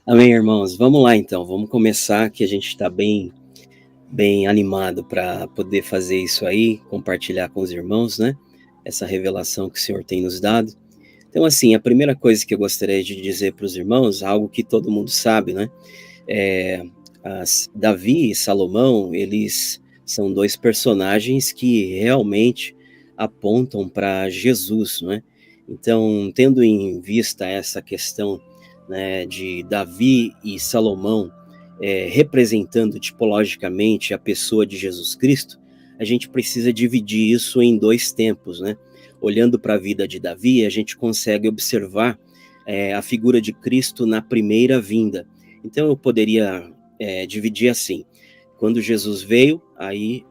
Amém, irmãos. Vamos lá então, vamos começar que a gente está bem animado para poder fazer isso aí, compartilhar com os irmãos, né? Essa revelação que o Senhor tem nos dado. Então, assim, a primeira coisa que eu gostaria de dizer para os irmãos, algo que todo mundo sabe, né? É, Davi e Salomão, eles são dois personagens que realmente apontam para Jesus, não é? Então, tendo em vista essa questão, né, de Davi e Salomão representando tipologicamente a pessoa de Jesus Cristo, a gente precisa dividir isso em dois tempos, né? Olhando para a vida de Davi, a gente consegue observar a figura de Cristo na primeira vinda. Então eu poderia dividir assim: quando Jesus veio, aí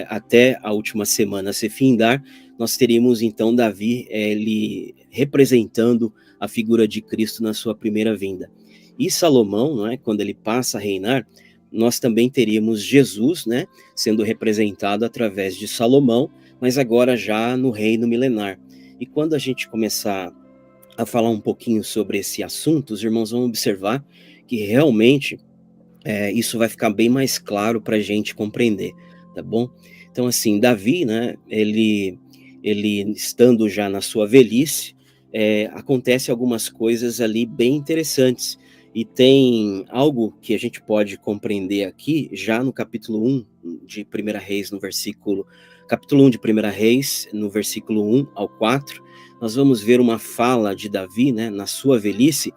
até a última semana se findar, nós teríamos então Davi ele representando a figura de Cristo na sua primeira vinda. E Salomão, não é, quando ele passa a reinar, nós também teríamos Jesus, né, sendo representado através de Salomão, mas agora já no reino milenar. E quando a gente começar a falar um pouquinho sobre esse assunto, os irmãos vão observar que realmente isso vai ficar bem mais claro para a gente compreender, tá bom? Então, assim, Davi, né, ele estando já na sua velhice, acontece algumas coisas ali bem interessantes. E tem algo que a gente pode compreender aqui, já no capítulo 1 de Primeira Reis, capítulo 1 de Primeira Reis, no versículo 1 ao 4, nós vamos ver uma fala de Davi, né, na sua velhice,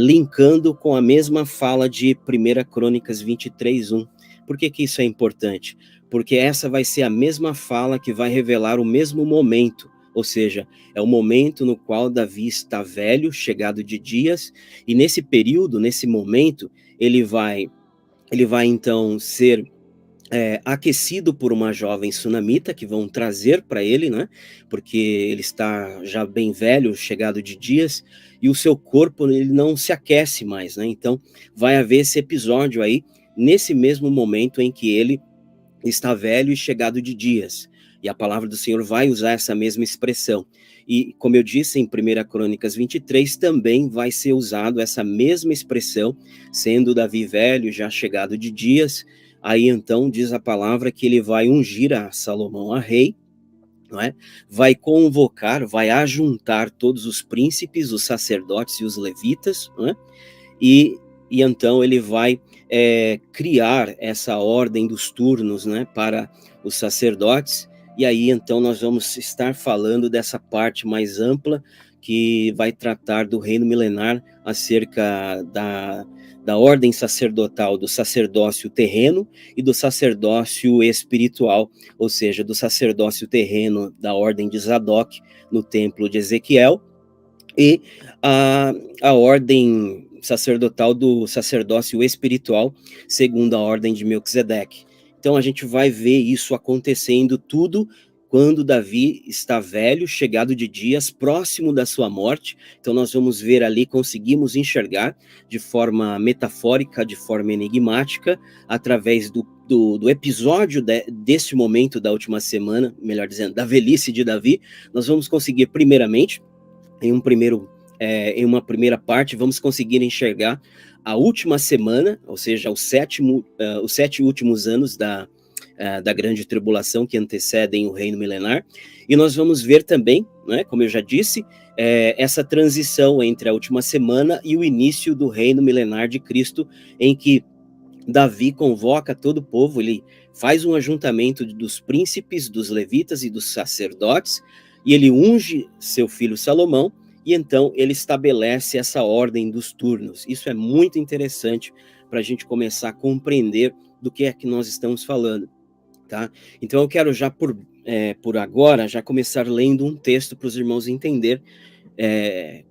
linkando com a mesma fala de 1 Crônicas 23:1. Por que que isso é importante? Porque essa vai ser a mesma fala que vai revelar o mesmo momento, ou seja, é o momento no qual Davi está velho, chegado de dias, e nesse período, nesse momento, ele vai então ser aquecido por uma jovem sunamita que vão trazer para ele, né? Porque ele está já bem velho, chegado de dias, e o seu corpo ele não se aquece mais, né? Então vai haver esse episódio aí nesse mesmo momento em que ele está velho e chegado de dias. E a palavra do Senhor vai usar essa mesma expressão. E, como eu disse, em 1 Crônicas 23, também vai ser usado essa mesma expressão, sendo Davi velho, já chegado de dias. Aí, então, diz a palavra que ele vai ungir a Salomão a rei, não é? Vai convocar, vai ajuntar todos os príncipes, os sacerdotes e os levitas, não é? E, e então ele vai criar essa ordem dos turnos, né, para os sacerdotes, e aí então nós vamos estar falando dessa parte mais ampla que vai tratar do reino milenar acerca da ordem sacerdotal, do sacerdócio terreno e do sacerdócio espiritual, ou seja, do sacerdócio terreno da ordem de Zadok no templo de Ezequiel, e a ordem sacerdotal do sacerdócio espiritual, segundo a ordem de Melquisedeque. Então a gente vai ver isso acontecendo tudo quando Davi está velho, chegado de dias, próximo da sua morte. Então nós vamos ver ali, conseguimos enxergar de forma metafórica, de forma enigmática, através do episódio desse momento da última semana, melhor dizendo, da velhice de Davi, nós vamos conseguir primeiramente em uma primeira parte, vamos conseguir enxergar a última semana, ou seja, os 7 últimos anos da grande tribulação que antecedem o reino milenar, e nós vamos ver também, né, como eu já disse, essa transição entre a última semana e o início do reino milenar de Cristo, em que Davi convoca todo o povo, ele faz um ajuntamento dos príncipes, dos levitas e dos sacerdotes, e ele unge seu filho Salomão, e então ele estabelece essa ordem dos turnos. Isso é muito interessante para a gente começar a compreender do que é que nós estamos falando, tá? Então eu quero já por agora, já começar lendo um texto para os irmãos entender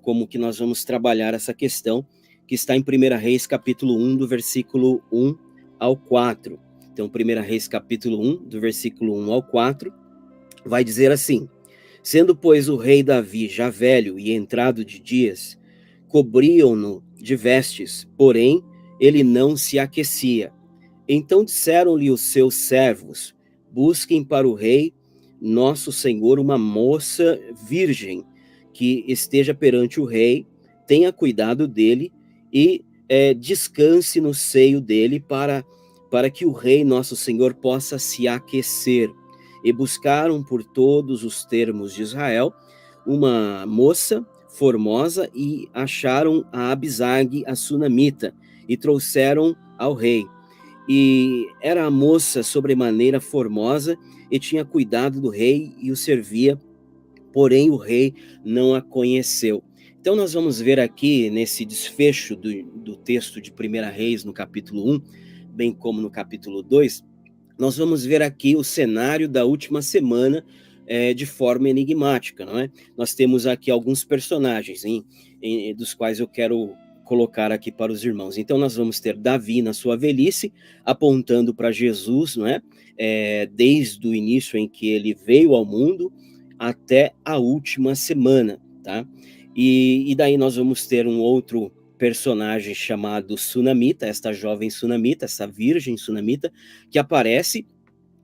como que nós vamos trabalhar essa questão, que está em 1 Reis capítulo 1, do versículo 1 ao 4. Então, 1 Reis capítulo 1, do versículo 1 ao 4, vai dizer assim: Sendo, pois, o rei Davi já velho e entrado de dias, cobriam-no de vestes, porém ele não se aquecia. Então disseram-lhe os seus servos: Busquem para o rei, nosso senhor, uma moça virgem, que esteja perante o rei, tenha cuidado dele e descanse no seio dele para que o rei nosso Senhor possa se aquecer. E buscaram por todos os termos de Israel uma moça formosa e acharam a Abisag, a sunamita, e trouxeram ao rei. E era a moça sobremaneira formosa e tinha cuidado do rei e o servia, porém o rei não a conheceu. Então nós vamos ver aqui nesse desfecho do texto de 1 Reis, no capítulo 1, bem como no capítulo 2, nós vamos ver aqui o cenário da última semana de forma enigmática, não é? Nós temos aqui alguns personagens dos quais eu quero colocar aqui para os irmãos. Então nós vamos ter Davi na sua velhice, apontando para Jesus, não é? Desde o início em que ele veio ao mundo até a última semana, tá? E daí nós vamos ter um outro personagem chamado Sunamita, esta jovem Sunamita, essa virgem Sunamita, que aparece,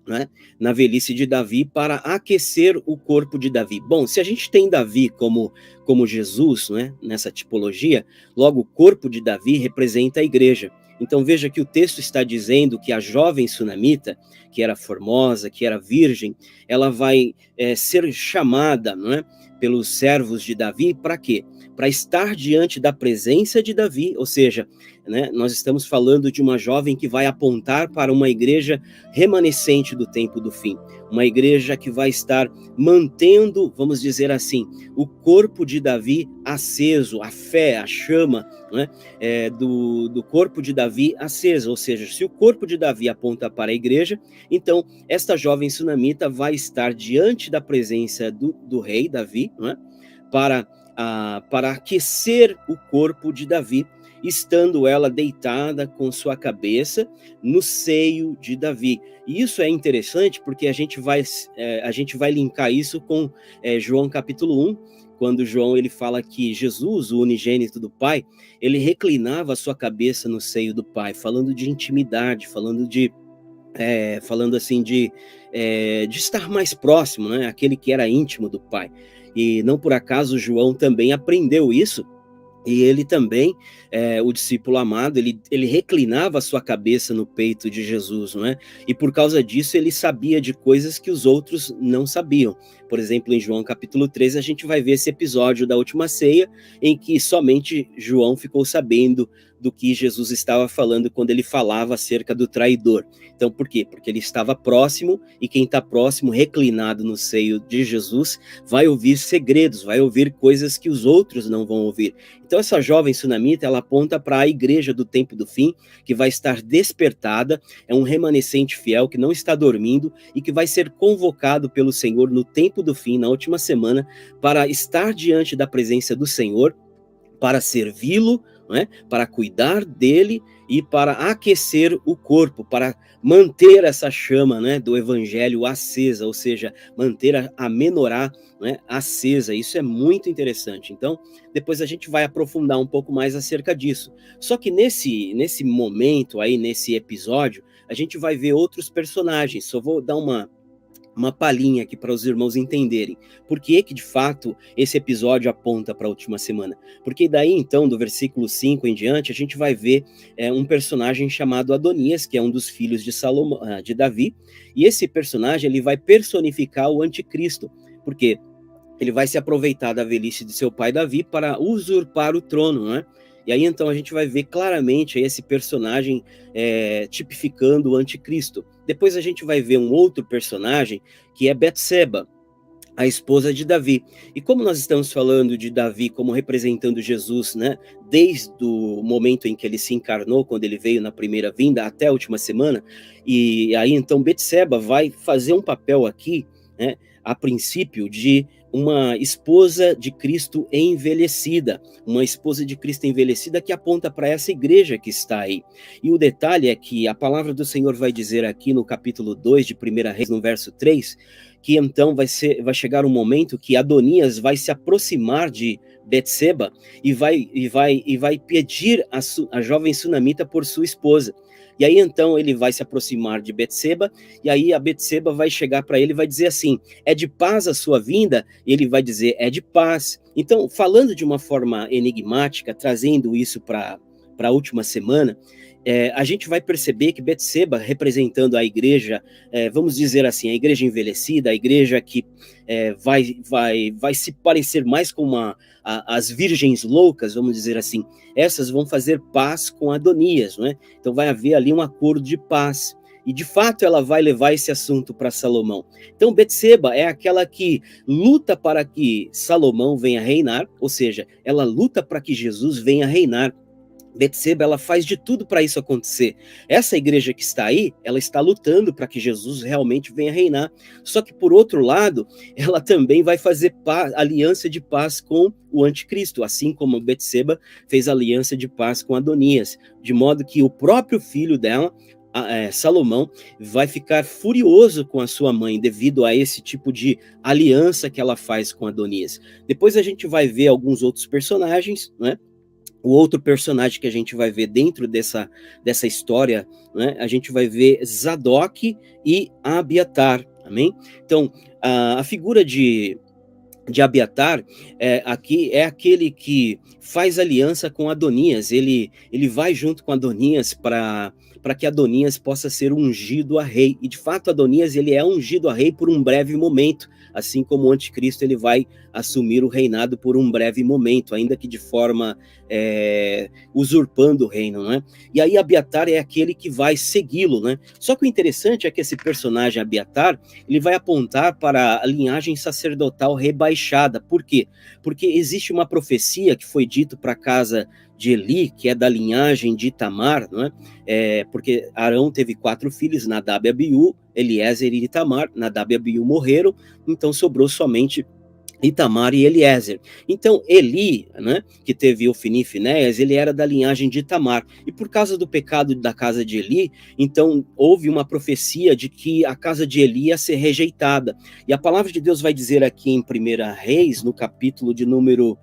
né, na velhice de Davi para aquecer o corpo de Davi. Bom, se a gente tem Davi como Jesus, né, nessa tipologia, logo o corpo de Davi representa a igreja. Então veja que o texto está dizendo que a jovem Sunamita, que era formosa, que era virgem, ela vai ser chamada, não é, pelos servos de Davi para quê? Para estar diante da presença de Davi, ou seja, né, nós estamos falando de uma jovem que vai apontar para uma igreja remanescente do tempo do fim, uma igreja que vai estar mantendo, vamos dizer assim, o corpo de Davi aceso, a fé, a chama, né, do corpo de Davi acesa, ou seja, se o corpo de Davi aponta para a igreja, então esta jovem sunamita vai estar diante da presença do rei Davi, né, para aquecer o corpo de Davi, estando ela deitada com sua cabeça no seio de Davi. E isso é interessante porque a gente vai linkar isso com João capítulo 1, quando João ele fala que Jesus, o unigênito do Pai, ele reclinava a sua cabeça no seio do Pai, falando de intimidade, falando assim de estar mais próximo, né? Aquele que era íntimo do Pai. E não por acaso João também aprendeu isso. E ele também, o discípulo amado, ele reclinava a sua cabeça no peito de Jesus, não é? E por causa disso ele sabia de coisas que os outros não sabiam. Por exemplo, em João capítulo 13, a gente vai ver esse episódio da última ceia, em que somente João ficou sabendo do que Jesus estava falando quando ele falava acerca do traidor. Então, por quê? Porque ele estava próximo, e quem está próximo, reclinado no seio de Jesus, vai ouvir segredos, vai ouvir coisas que os outros não vão ouvir. Então essa jovem sunamita, ela aponta para a igreja do tempo do fim, que vai estar despertada, é um remanescente fiel que não está dormindo e que vai ser convocado pelo Senhor no tempo do fim, na última semana, para estar diante da presença do Senhor, para servi-lo, né, para cuidar dele e para aquecer o corpo, para manter essa chama, né, do evangelho acesa, ou seja, manter a menorá, né, acesa. Isso é muito interessante. Então, depois a gente vai aprofundar um pouco mais acerca disso. Só que nesse momento aí, nesse episódio, a gente vai ver outros personagens. Só vou dar uma palhinha aqui para os irmãos entenderem. Por que de fato esse episódio aponta para a última semana? Porque daí então, do versículo 5 em diante, a gente vai ver um personagem chamado Adonias, que é um dos filhos de de Davi, e esse personagem ele vai personificar o anticristo. Por quê? Ele vai se aproveitar da velhice de seu pai Davi para usurpar o trono, né? E aí então a gente vai ver claramente esse personagem tipificando o anticristo. Depois a gente vai ver um outro personagem que é Betseba, a esposa de Davi. E como nós estamos falando de Davi como representando Jesus, né, desde o momento em que ele se encarnou, quando ele veio na primeira vinda até a última semana, e aí então Betseba vai fazer um papel aqui, né, a princípio de uma esposa de Cristo envelhecida, uma esposa de Cristo envelhecida que aponta para essa igreja que está aí. E o detalhe é que a palavra do Senhor vai dizer aqui no capítulo 2 de 1 Reis, no verso 3, que então vai chegar um momento que Adonias vai se aproximar de Betseba e vai pedir a jovem sunamita por sua esposa. E aí então ele vai se aproximar de Betseba, e aí a Betseba vai chegar para ele e vai dizer assim: é de paz a sua vinda? E ele vai dizer: é de paz. Então, falando de uma forma enigmática, trazendo isso para para a última semana, a gente vai perceber que Betseba, representando a igreja, vamos dizer assim, a igreja envelhecida, a igreja que vai se parecer mais com as virgens loucas, vamos dizer assim, essas vão fazer paz com Adonias, não é? Então vai haver ali um acordo de paz. E de fato ela vai levar esse assunto para Salomão. Então Betseba é aquela que luta para que Salomão venha reinar, ou seja, ela luta para que Jesus venha reinar. Betseba, ela faz de tudo para isso acontecer. Essa igreja que está aí, ela está lutando para que Jesus realmente venha reinar. Só que, por outro lado, ela também vai fazer aliança de paz com o anticristo, assim como Betseba fez aliança de paz com Adonias, de modo que o próprio filho dela, Salomão, vai ficar furioso com a sua mãe devido a esse tipo de aliança que ela faz com Adonias. Depois a gente vai ver alguns outros personagens, né? O outro personagem que a gente vai ver dentro dessa história, né, a gente vai ver Zadok e Abiatar, amém? Então, a figura de Abiatar aqui é aquele que faz aliança com Adonias, ele vai junto com Adonias para que Adonias possa ser ungido a rei, e de fato Adonias ele é ungido a rei por um breve momento, assim como o anticristo ele vai assumir o reinado por um breve momento, ainda que de forma usurpando o reino, né? E aí Abiatar é aquele que vai segui-lo, né? Só que o interessante é que esse personagem Abiatar, ele vai apontar para a linhagem sacerdotal rebaixada. Por quê? Porque existe uma profecia que foi dito para a casa de Eli, que é da linhagem de Itamar, não é? Porque Arão teve 4 filhos, Nadab e Abiú, Eliezer e Itamar. Nadab e Abiú morreram, então sobrou somente Itamar e Eliezer. Então Eli, né, que teve Ofni e Finéias, ele era da linhagem de Itamar, e por causa do pecado da casa de Eli, então houve uma profecia de que a casa de Eli ia ser rejeitada, e a palavra de Deus vai dizer aqui em 1 Reis, no capítulo de número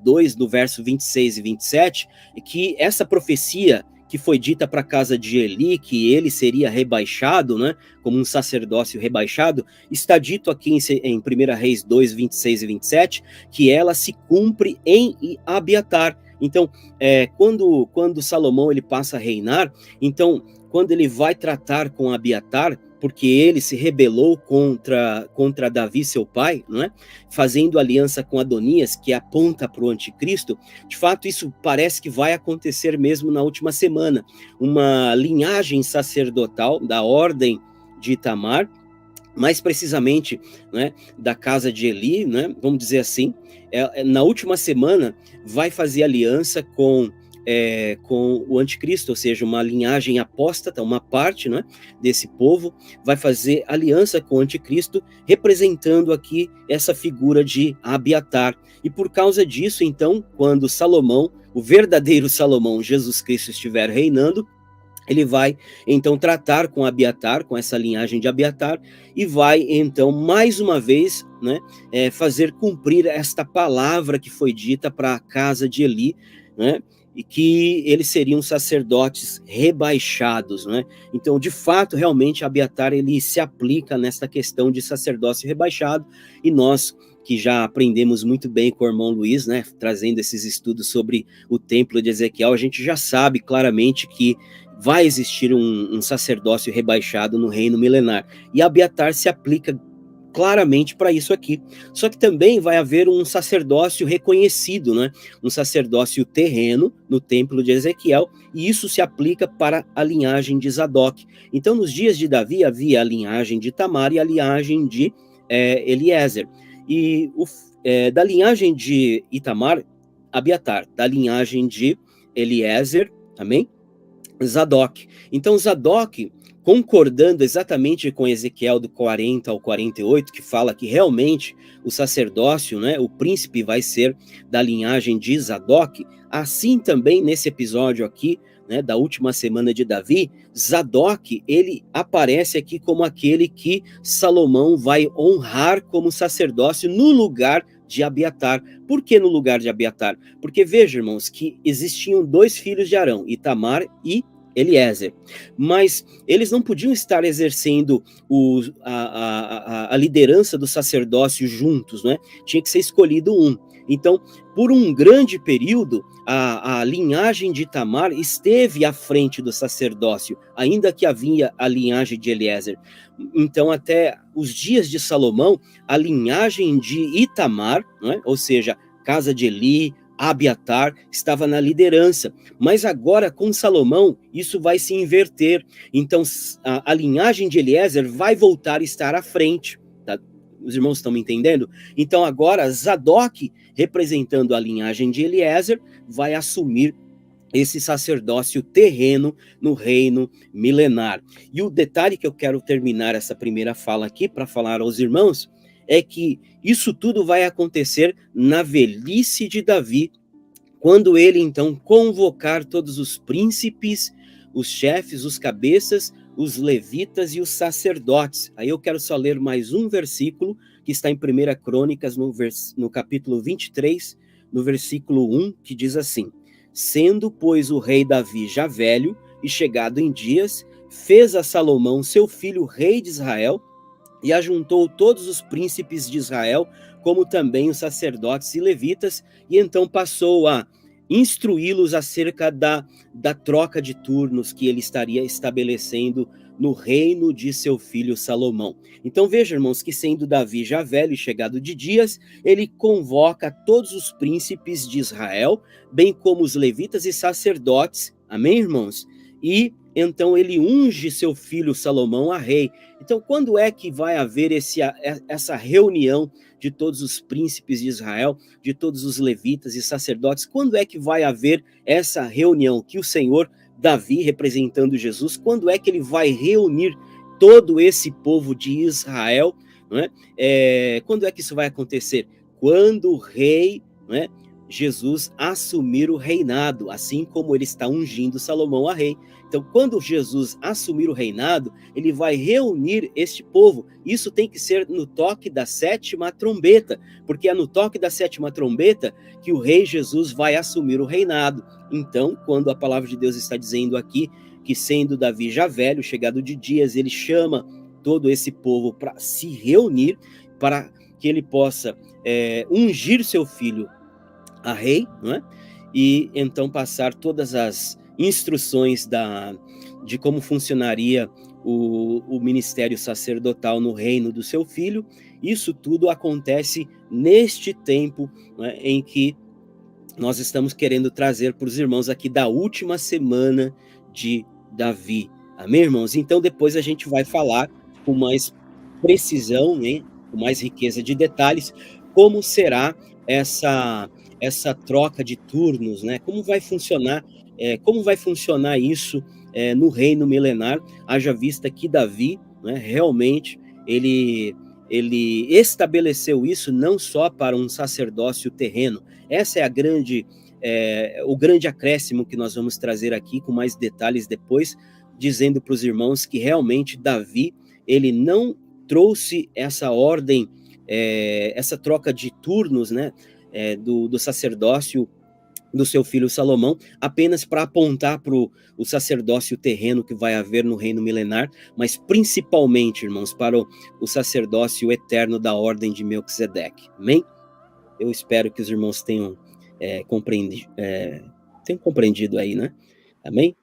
2, no verso 26 e 27, que essa profecia que foi dita para a casa de Eli, que ele seria rebaixado, né, como um sacerdócio rebaixado, está dito aqui em 1 Reis 2, 26 e 27, que ela se cumpre em Abiatar. Então, quando Salomão ele passa a reinar, então, quando ele vai tratar com Abiatar, porque ele se rebelou contra Davi, seu pai, não é? Fazendo aliança com Adonias, que aponta para o anticristo, de fato isso parece que vai acontecer mesmo na última semana. Uma linhagem sacerdotal da ordem de Itamar, mais precisamente, né, da casa de Eli, né, vamos dizer assim, na última semana vai fazer aliança com o anticristo, ou seja, uma linhagem apóstata, uma parte, né, desse povo, vai fazer aliança com o anticristo, representando aqui essa figura de Abiatar. E por causa disso, então, quando Salomão, o verdadeiro Salomão, Jesus Cristo, estiver reinando, ele vai, então, tratar com Abiatar, com essa linhagem de Abiatar, e vai, então, mais uma vez, né, fazer cumprir esta palavra que foi dita para a casa de Eli, né, e que eles seriam sacerdotes rebaixados, né? Então, de fato, realmente, Abiatar, ele se aplica nessa questão de sacerdócio rebaixado, e nós, que já aprendemos muito bem com o irmão Luiz, né, trazendo esses estudos sobre o templo de Ezequiel, a gente já sabe claramente que vai existir um sacerdócio rebaixado no reino milenar, e Abiatar se aplica claramente para isso aqui. Só que também vai haver um sacerdócio reconhecido, né? Um sacerdócio terreno no templo de Ezequiel, e isso se aplica para a linhagem de Zadok. Então, nos dias de Davi, havia a linhagem de Tamar e a linhagem de Eliezer. E da linhagem de Itamar, Abiatar, da linhagem de Eliezer, amém? Zadok. Então, Zadok, concordando exatamente com Ezequiel do 40 ao 48, que fala que realmente o sacerdócio, né, o príncipe vai ser da linhagem de Zadok, assim também nesse episódio aqui, né, da última semana de Davi, Zadok, ele aparece aqui como aquele que Salomão vai honrar como sacerdócio no lugar de Abiatar. Por que no lugar de Abiatar? Porque veja, irmãos, que existiam 2 filhos de Arão, Itamar e Eliezer, mas eles não podiam estar exercendo a liderança do sacerdócio juntos, né? Tinha que ser escolhido um. Então, por um grande período, a linhagem de Itamar esteve à frente do sacerdócio, ainda que havia a linhagem de Eliezer. Então, até os dias de Salomão, a linhagem de Itamar, né, ou seja, casa de Eli, Abiatar, estava na liderança. Mas agora, com Salomão, isso vai se inverter. Então, a linhagem de Eliezer vai voltar a estar à frente. Tá? Os irmãos estão me entendendo? Então, agora, Zadok, representando a linhagem de Eliezer, vai assumir esse sacerdócio terreno no reino milenar. E o detalhe que eu quero terminar essa primeira fala aqui, para falar aos irmãos, é que isso tudo vai acontecer na velhice de Davi, quando ele então convocar todos os príncipes, os chefes, os cabeças, os levitas e os sacerdotes. Aí eu quero só ler mais um versículo que está em 1 Crônicas, no capítulo 23, no versículo 1, que diz assim: sendo, pois, o rei Davi já velho e chegado em dias, fez a Salomão, seu filho, rei de Israel, e ajuntou todos os príncipes de Israel, como também os sacerdotes e levitas, e então passou a instruí-los acerca da troca de turnos que ele estaria estabelecendo no reino de seu filho Salomão. Então veja, irmãos, que sendo Davi já velho e chegado de dias, ele convoca todos os príncipes de Israel, bem como os levitas e sacerdotes, amém, irmãos? E então ele unge seu filho Salomão a rei. Então, quando é que vai haver essa reunião de todos os príncipes de Israel, de todos os levitas e sacerdotes? Quando é que vai haver essa reunião que o Senhor, Davi, representando Jesus, quando é que ele vai reunir todo esse povo de Israel? Não é? Quando é que isso vai acontecer? Quando o rei, não é, Jesus assumir o reinado, assim como ele está ungindo Salomão a rei. Então, quando Jesus assumir o reinado, ele vai reunir este povo. Isso tem que ser no toque da 7ª trombeta, porque é no toque da 7ª trombeta que o rei Jesus vai assumir o reinado. Então, quando a palavra de Deus está dizendo aqui que, sendo Davi já velho, chegado de dias, ele chama todo esse povo para se reunir, para que ele possa ungir seu filho a rei, não é? E então passar todas as instruções de como funcionaria o ministério sacerdotal no reino do seu filho. Isso tudo acontece neste tempo, né, em que nós estamos querendo trazer para os irmãos aqui da última semana de Davi. Amém, irmãos? Então depois a gente vai falar com mais precisão, né, com mais riqueza de detalhes, como será essa troca de turnos, né? Como vai funcionar isso no reino milenar, haja vista que Davi, né, realmente ele estabeleceu isso não só para um sacerdócio terreno. Essa é o grande acréscimo que nós vamos trazer aqui com mais detalhes depois, dizendo para os irmãos que realmente Davi, ele não trouxe essa ordem, essa troca de turnos, né, do sacerdócio do seu filho Salomão, apenas para apontar para o sacerdócio terreno que vai haver no reino milenar, mas principalmente, irmãos, para o sacerdócio eterno da ordem de Melquisedeque. Amém? Eu espero que os irmãos tenham compreendido aí, né? Amém?